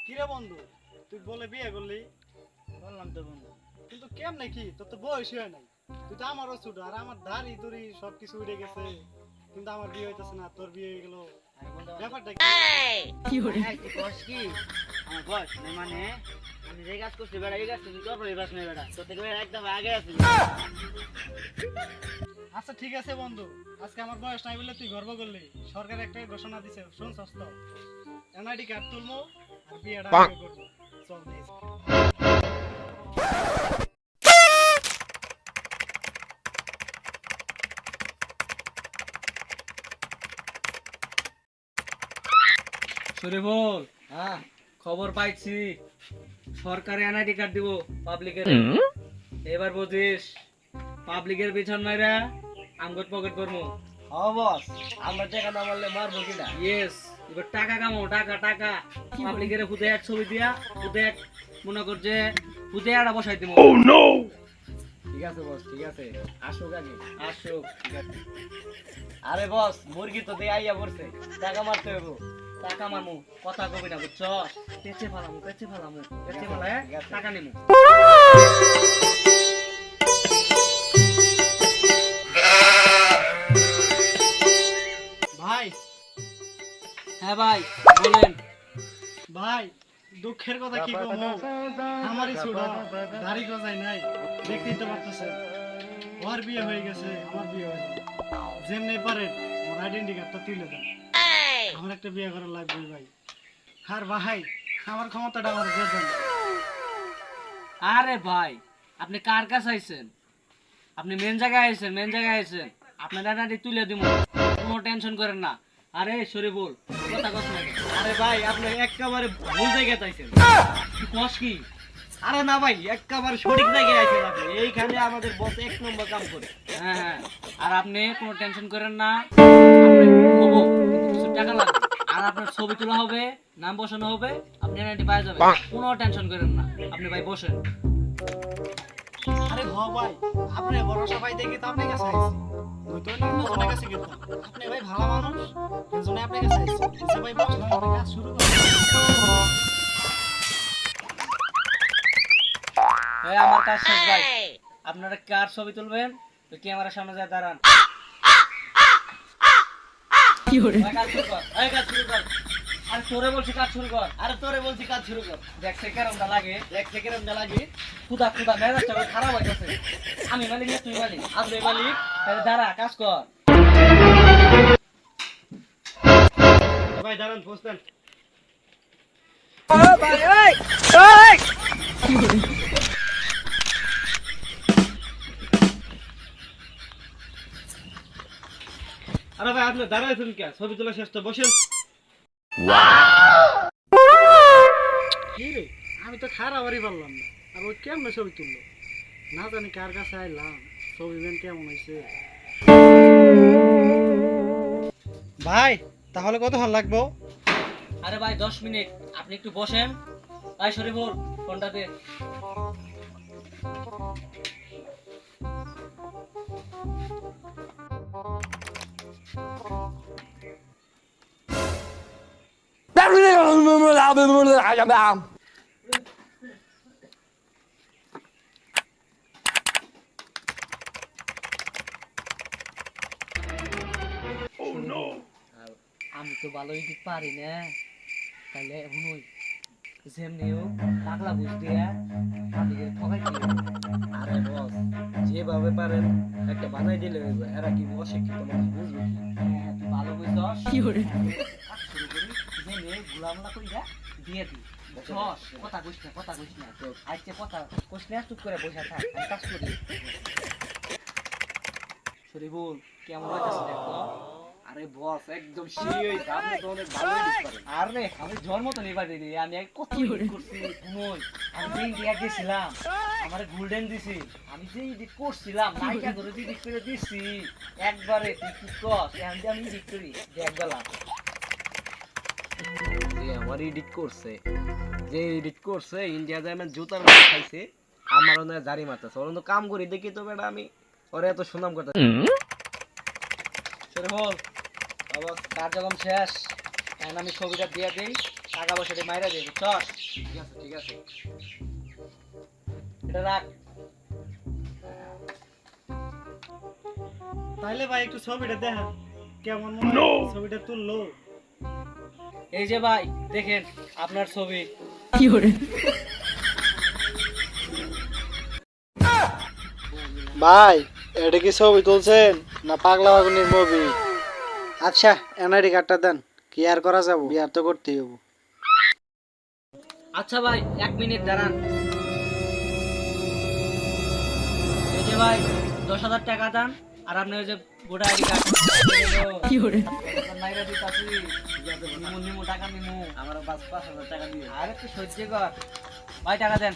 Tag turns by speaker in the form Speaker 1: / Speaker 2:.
Speaker 1: কিরে বন্ধু, তুই বলে বিয়ে করলি?
Speaker 2: বললাম তো বন্ধু।
Speaker 1: কিন্তু কেমনে কি, তোর তো বয়স হয় নাই। তুই তো আমারও ছোট, আর আমার দাড়ি দুড়ি সবকিছু উঠে গেছে, কিন্তু আমার বিয়ে হইতেছে না, তোর বিয়ে হয়ে গেল।
Speaker 2: আরে বন্ধু
Speaker 1: ব্যাপারটা
Speaker 2: কি করে তুই কস কি? আমার বয়স নেই মানে আমি যে কাজ করছি বেড়া এই কাজ করছি তোর পরে বাস নেই বেড়া তোর থেকে বেড়া একদম আগে আছি।
Speaker 1: আচ্ছা ঠিক আছে বন্ধু, আজকে আমার বয়স নাই বলে তুই গর্ব করলি। সরকার একটা ঘোষণা দিছে, শুনছস তো? এনআইডি কার্ড তুলবো আর বিয়েটা আগে করবো। চল দিস।
Speaker 3: শরীফুল,
Speaker 2: হ্যাঁ
Speaker 3: খবর পাইছি সরকারে এনআইডি কার্ড দিব পাবলিকের। এবার বুঝিস, পাবলিকের পিছন মাইরা আমগত পকেট করবো।
Speaker 2: হ্যাঁ বস, আমরা টাকা না মারলে মারবো কিনা?
Speaker 3: ইয়েস, এবার টাকা কামাও, টাকা টাকা। পাবলিকের হুদে এক ছবি দিয়া হুদে এক মনে কর যে হুদে একটা বসাই দিব।
Speaker 2: ঠিক আছে বস, ঠিক আছে, আসুক আগে।
Speaker 3: আসুক।
Speaker 2: ঠিক আছে। আরে বস, মুরগি তো দিয়ে আইয়া পড়ছে, টাকা মারতে হইব।
Speaker 3: টাকা মামু, কথা কবি না বুঝছস? পেঁচে ফেলামু, পেঁচে ফেলামু, পেঁচে ফেলায়
Speaker 2: ঠিক আছে।
Speaker 3: টাকা নিমু।
Speaker 1: ভাই,
Speaker 3: হ্যাঁ ভাই বলেন।
Speaker 1: ভাই, দুঃখের কথা কি কমু, আমারই ছোট, দাড়ি গজাই নাই, দেখতেই তো পারতেছেন। ওর বিয়ে হয়ে গেছে, আমার বিয়ে হয়ে গেছে। যেমনি পারেন আমার আইডেন্টি কার্ডটা তুলে দেন, আমার একটা বিয়ে করা লাগবে ভাই। আর ভাই, আমার ক্ষমতাটা আমার দিয়ে দেন।
Speaker 3: আরে ভাই, আপনি কার কাছে আইছেন? আপনি মেন জায়গায় আইছেন, মেন জায়গায় আইছেন। আপনার ডাটাটি তুলে দিব, কোনো টেনশন করেন না। আরে শরীফুল, কথা কস না কেন?
Speaker 2: আরে ভাই, আপনি একেবারে ভুল জায়গায় চাইছেন।
Speaker 3: তুই কস কি?
Speaker 2: আরে না ভাই, একেবারে সঠিক জায়গায় আছেন আপনি। এইখানে আমাদের বস এক নম্বর কাম করে।
Speaker 3: হ্যাঁ হ্যাঁ, আর আপনি কোনো টেনশন করেন না। আপনি হবো, কিন্তু কিছু টাকা লাগবে। আর আপনার ছবি তোলা হবে, নাম বসানো হবে, আপনি এনআইডি পাওয়া যাবে। কোনো টেনশন করেন না, আপনি ভাই বসেন।
Speaker 1: আরে ভাই, আপনি ভরসা ভাই দেখি তো আপনার কাছে আইছি, নয়তো অন্যজনের কাছে গেতাম। আপনি ভাই ভালো মানুষ, এই জন্য আপনার কাছে আইছি। আচ্ছা ভাই, বসলাম, আপনি কাজ শুরু করুন।
Speaker 3: এই আমার কাজ শেষ ভাই। আপনারা কার ছবি তুলবেন? ওই ক্যামেরার সামনে যায় দাঁড়ান। ভাই, কাজ শুরু কর। এই কাজ শুরু কর। আর তোরে বলছি কাজ শুরু কর।
Speaker 2: আরে তোরে বলছি কাজ শুরু কর।
Speaker 3: দেখছে কেরমটা লাগে।
Speaker 2: এক সেকেন্ড না লাগে।
Speaker 3: খুদা খুদা মেজাজটা ওর খারাপ হইতেছে। আমি মালিক না তুই মালিক?
Speaker 2: আপনি মালিক।
Speaker 3: তাহলে দাঁড়া, কাজ কর।
Speaker 2: ভাই দাঁড়ান, বসতেন। আরে ভাই, আপনি দাঁড়াইছেন কে? ছবি তোলা শেষ তো, বসেন।
Speaker 1: কি রে, আমি তো খারাপই পারলাম না, আর ওই কেমনে ছবি তুললো? না জানি কার কাছে আইলাম, ছবি বেন কেমন হয়েছে। ভাই, তাহলে কতক্ষণ লাগবো?
Speaker 3: আরে ভাই 10 মিনিট, আপনি একটু বসেন। ভাই শরীফুল, ফোনটা দে। আর আমি তো ভালো এডিট পারি না, তাহলে এখন ওই যেমনি হোক পাগলা বুঝ দিয়া আমাকে ঠকাই দিল।
Speaker 2: আরে বস, যেভাবে পারেন একটা বানাই দিলে হইবে। এরা কি অশিক্ষিত মানুষ, বুঝবে কি?
Speaker 3: হ্যাঁ, তুই ভালো বুঝছস। কি করে কাজ শুরু করি, যেমনি গুলামলা কইরা দিয়ে দি। বুঝছস? কথা কইস না, কথা কইস না। আজকে কথা কইস না, চুপ করে বসে থাক, আমি কাজ করি। শরীফুল, কেমন হইতাছে দেখো?
Speaker 2: আরে বস, একদম সেই হইছে। আপনি তো অনেক ভালো এডিট করেন।
Speaker 3: আরে আমি জন্ম তো নিবার দিই, আমি এক কত এডিট করছি শুনোই। আমি যে ইন্ডিয়া গেছিলাম, আমার গোল্ডেন দিছি। আমি যে এডিট করছিলাম, নায়িকা ধরে এডিট করে দিছি একবারে। তুই কি কস? এখন যে আমি এডিট করি দেখবেলা।
Speaker 2: যে আমার এডিট করছে, যে এডিট করছে, ইন্ডিয়া যায় জুতার মার খাইছে, আমার ওনে জারি মারতেছে। ওর তো কাম করি দেখি তো বেটা, আমি ওরে এত সুনাম করতে।
Speaker 3: শরীফুল, কার্যক্রম শেষ। এখন আমি ছবিটা দিয়ে দিই, টাকা পয়সা দিয়ে মাইরা দে বুঝছস?
Speaker 2: ঠিক আছে ঠিক আছে।
Speaker 3: এটা রাখ।
Speaker 1: তাইলে ভাই একটু ছবিটা দেখান কেমন মনে হয় ছবিটা তুললো।
Speaker 3: এই যে ভাই দেখেন আপনার ছবি।
Speaker 1: ভাই এটা কি ছবি তুলছেন না পাগলা বাগুনের মুভি? আচ্ছা এনআইডি কার্ডটা দেন, কি আর করা যাবো, বিয়ার তো করতেই হবো।
Speaker 3: আচ্ছা ভাই 1 মিনিট দাঁড়ান। এই যে ভাই 10,000 টাকা দেন আর আপনি ওই যে ভোটার আইডি কার্ড কি করে মাইরা দিতাছি। নিমু নিমু টাকা নিমু।
Speaker 2: আমার 5,000 টাকা দিয়ে।
Speaker 3: আর একটু সহ্য কর ভাই, টাকা দেন।